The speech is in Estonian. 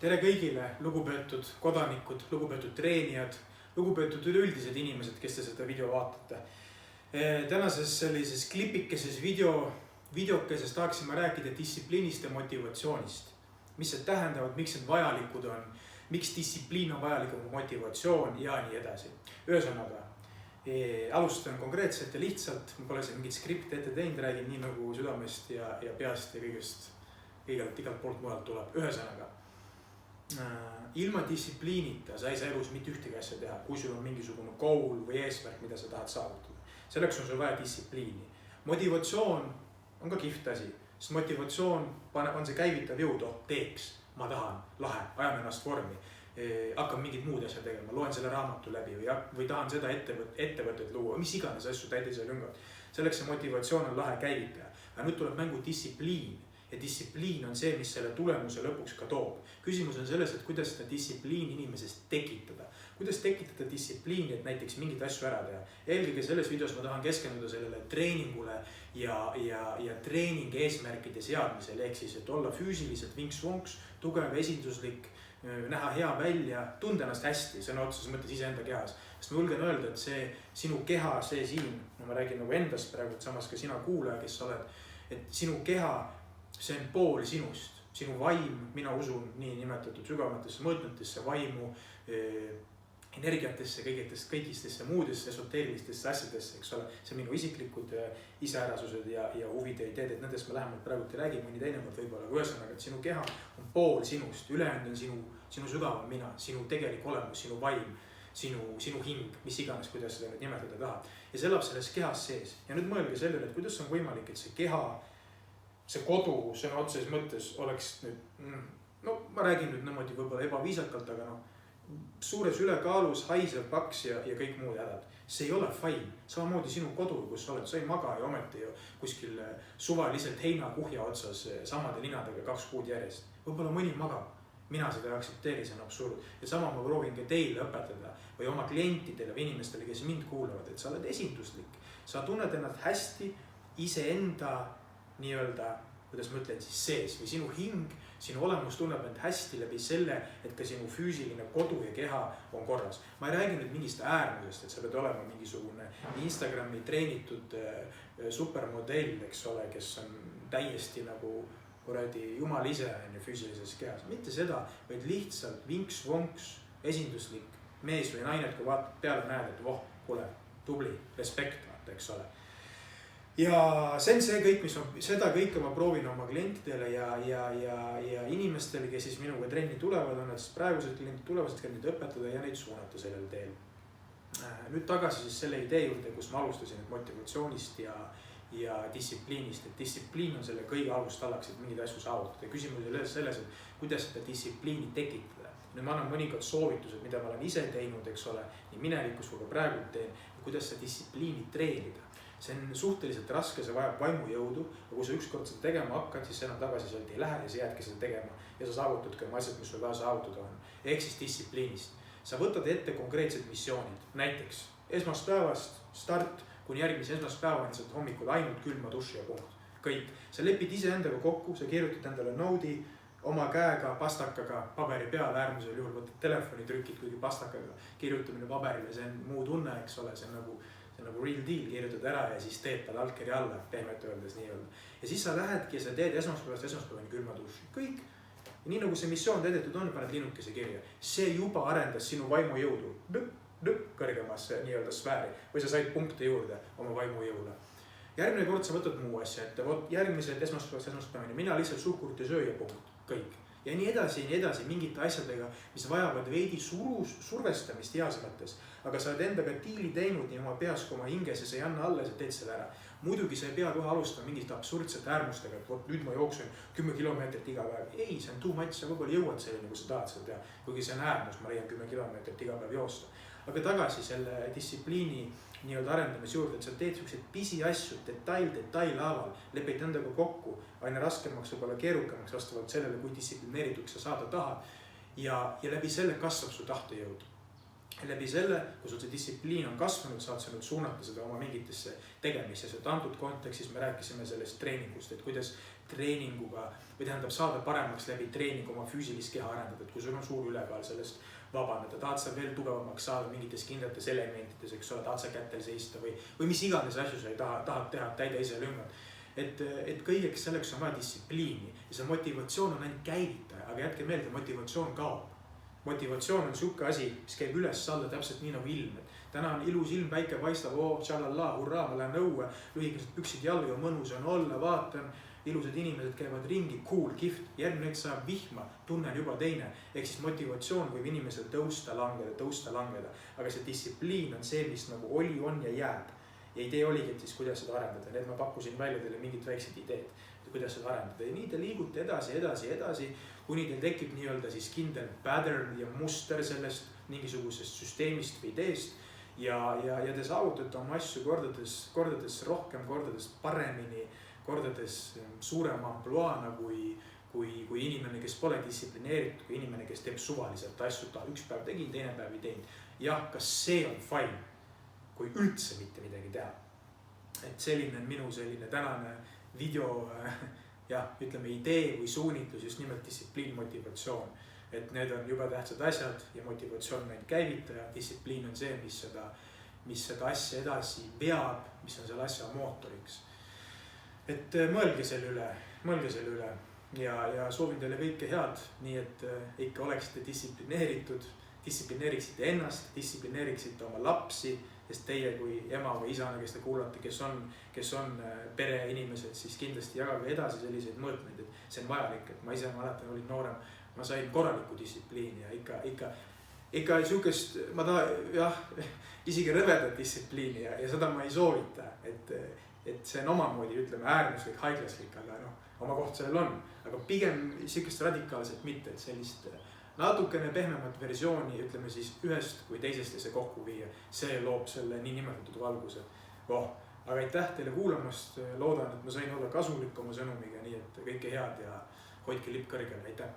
Tere kõigile, lugupeetud kodanikud, lugupeetud treenijad, lugupeetud üleüldised inimesed, kes te seda video vaatate. Tänases sellises klipikeses videokeses tahaksime rääkida distsipliinist ja motivatsioonist. Mis see tähendavad, miks need vajalikud on, miks distsipliin on vajalik kui motivatsioon ja nii edasi. Ühesõnaga, alustan konkreetselt ja lihtsalt, ma pole siin mingit skripti ette teinud, räägin nii nagu südamest ja peast ja kõigest igalt poolt mujalt tuleb. Ühesõnaga, ilma distsipliinita sa ei saa elus mitte ühtegi asja teha, kui sul on mingisugune goal või eesmärk, mida sa tahad saavutada. Selleks on sul vaja distsipliini. Motivatsioon on ka kihvt asi, sest motivatsioon on see käivitav jõud, teeks, ma tahan, lahe, ajame ennast vormi, hakkan mingid muud asja tegema, loen selle raamatu läbi või tahan seda ettevõtet luua, mis iganes asju täidise lüngad. Selleks see motivatsioon on lahe käivitaja. Aga nüüd tuleb mängu distsipliin. Ja distsipliin on see, mis selle tulemuse lõpuks ka toob. Küsimus on selles, et kuidas seda distsipliin inimesest tekitada. Kuidas tekitada distsipliini, et näiteks mingid asju ära teha. Eelkõige selles videos ma tahan keskenduda sellele treeningule ja treeningi eesmärkide seadmisel. Ehk siis, et olla füüsiliselt vinks-vonks, tugev, esinduslik, näha hea välja, tunda ennast hästi, sõna otseses mõttes iseenda kehas. Sest ma julgen öelda, et see sinu keha, see siin, ma räägin nagu endast praegu, samas ka sina kuulaja, kes sa oled, et sinu keha, see on pool sinust, sinu vaim, mina usun nii nimetatud sügavamatesse mõõtmetesse, vaimu, energiatesse, kõigistesse muudesse esoteerilistesse asjadesse, eks ole. See on minu isiklikud iseärasused ja huvid ja ideed, et nendest me lähemalt praegu ei räägi, mõni teine mõt võib-olla. Ühesõnaga, et sinu keha on pool sinust, ülejäänud on sinu sügavam mina, sinu tegelik olemus, sinu vaim, sinu hing, mis iganes, kuidas seda nüüd nimetada tahad. Ja see elab selles kehas sees. Ja nüüd mõelge sellele, et kuidas on võimalik, et see keha, see kodu, sõna otseses mõttes oleks nüüd, no ma räägin nüüd niimoodi võib-olla ebaviisakalt, aga suures ülekaalus, haisev, paks ja kõik muud hädad. See ei ole fine. Samamoodi sinu kodu, kus sa oled, sa ei maga ja ometi ju kuskil suvaliselt heinakuhja otsas samade linadega 2 kuud järjest. Võib-olla mõni magab. Mina seda ei aktsepteeri, see on absurd. Ja sama ma proovin ka teile õpetada või oma klientidele või inimestele, kes mind kuulavad, et sa oled esinduslik. Sa tunned ennast hästi iseenda nii-öelda, kuidas ma ütlen siis sees või sinu hing, sinu olemus tunneb end hästi läbi selle, et ka sinu füüsiline kodu ja keha on korras. Ma ei räägi nüüd mingist äärmusest, et sa pead olema mingisugune Instagrami treenitud supermodell, eks ole, kes on täiesti nagu jumal ise füüsilises kehas. Mitte seda, vaid lihtsalt vinks-vonks, esinduslik mees või naine, kui vaatad peale näed, et kuule, tubli, respekt, eks ole. Ja see on see kõik, seda kõike ma proovin oma klientidele ja inimestele, kes siis minuga trenni tulevad, on nad siis praegused kliendid, tulevased kliendid õpetada ja neid suunata sellel teel. Nüüd tagasi siis selle idee juurde, kus ma alustasin motivatsioonist ja distsipliinist, et distsipliin on selle kõige alustalaks, et mingid asju saavutada. Küsimus oli selles, et kuidas seda distsipliini tekitada. Nüüd ma annan mõnikord soovitused, mida ma olen ise teinud, eks ole, nii minevikus kui ka praegu teen, kuidas seda distsipliini treenida. See on suhteliselt raske, see vajab vaimujõudu, aga kui sa ükskord seda tegema hakkad, siis enam tagasi sealt ei lähe ja sa jäädki seda tegema ja sa saavutad ka asjad, mis sul vaja saavutada on. Ehk siis distsipliinist. Sa võtad ette konkreetsed missioonid. Näiteks esmaspäevast start kuni järgmise esmaspäevani saad hommikul ainult külma duši ja punkt. Kõik. Sa lepid ise endaga kokku, sa kirjutad endale noodi oma käega, pastakaga, paberi peale, äärmusel juhul võtad telefoni, trükid kuigi pastakaga, kirjutamine paberile, see on muu tunne, eks ole, see on nagu real deal, kirjutad ära ja siis teed tal allkirja alla, pehmet öeldes nii-öelda. Ja siis sa lähedki ja sa teed esmaspäevast esmaspäevani külma duši. Kõik. Ja nii nagu see missioon täidetud on, paned linnukese kirja. See juba arendas sinu vaimujõudu kõrgemasse nii-öelda sfääri või sa said punkte juurde oma vaimujõule. Järgmine kord sa võtad muu asja, et järgmised esmaspäevani mina lihtsalt suhkurt ja sööja punkt. Kõik. Ja nii edasi mingite asjadega, mis vajavad veidi survestamist heas mõttes. Aga sa oled endaga diili teinud nii oma peas kui oma hinges ja sa ei anna alla ja sa teed selle ära. Muidugi sa ei pea kohe alustama mingit absurdsete äärmustega, et nüüd ma jooksen 10 kilomeetrit iga päev. Ei, see on too much, sa võib-olla jõuad selline, kui sa tahad seda teha. Kuigi see on äärmus, ma leian 10 kilomeetrit iga päev joosta. Aga tagasi selle distsipliini nii-öelda arendamise juurde, et sa teed sellised pisiasju, detail haaval, lepid endaga kokku, aina raskemaks, võib-olla keerukamaks vastavalt sellele, kui distsiplineerituks sa saada tahad ja läbi selle kasvab su tahtejõud. läbi selle, kui sul see distsipliin on kasvanud, saad sa nüüd suunata seda oma mingitesse tegemistesse. Et antud kontekstis me rääkisime sellest treeningust, et kuidas treeninguga või tähendab saada paremaks läbi treeningu oma füüsilist keha arendada, et kui sul on suur ülekaal, sellest vabaneda, tahad sa veel tugevamaks saada mingites kindlates elementides, eks ole, tahad sa kätel seista või mis iganes asju sa ei tahad teha, täida ise lüngad. Et kõigeks selleks on vaja distsipliini ja see motivatsioon on ainult käivitaja, aga jätke meelde, motivatsioon kaob. Motivatsioon on siuke asi, mis käib üles-alla täpselt nii nagu ilm. Täna on ilus ilm, päike paistab, tšallallah, hurraa, ma lähen õue, lühikesed püksid jalga, mõnus on olla, vaatan, ilusad inimesed käivad ringi, cool, kihvt, järgmine hetk saab vihma, tunnen juba teine. Ehk siis motivatsioon võib inimesel tõusta, langeda. Aga see distsipliin on see, mis nagu oli, on ja jääb. Ja idee oligi, et siis kuidas seda arendada. Need ma pakkusin välja teile mingid väiksed ideed, kuidas seda arendada. Ja nii te liigute edasi, kuni teil tekib nii-öelda siis kindel pattern ja muster sellest mingisugusest süsteemist või ideest. Ja te saavutate oma asju kordades rohkem, kordades paremini, kordades suurema ampluaana kui inimene, kes pole distsiplineeritud, kui inimene, kes teeb suvaliselt asju, üks päev tegin, teine päev ei teinud. Jah, kas see on fine, kui üldse mitte midagi teha. Et selline on minu selline tänane video, ütleme idee või suunitlus, just nimelt distsipliin, motivatsioon. Et need on juba tähtsad asjad ja motivatsioon on käivitaja, distsipliin on see, mis seda asja edasi veab, mis on selle asja mootoriks. Et mõelge selle üle ja soovin teile kõike head, nii et ikka oleksite distsiplineeritud, distsiplineeriksite ennast, distsiplineeriksite oma lapsi, sest teie kui ema või isana, kes te kuulate, kes on pereinimesed, siis kindlasti jagage edasi selliseid mõõtmeid, et see on vajalik, et ma ise mäletan, olin noorem, ma sain korraliku distsipliini ja ikka siukest, ma tahan isegi rõvedat distsipliini ja seda ma ei soovita, et see on omamoodi, ütleme, äärmuslik, haiglaslik, aga oma koht sellel on. Aga pigem siukest radikaalselt mitte, et sellist natukene pehmemat versiooni, ütleme siis ühest kui teisest ja see kokku viia. See loob selle nii nimetatud valguse. Aga aitäh teile kuulamast, loodan, et ma sain olla kasulik oma sõnumiga, nii et kõike head ja hoidke lipp kõrgele, aitäh!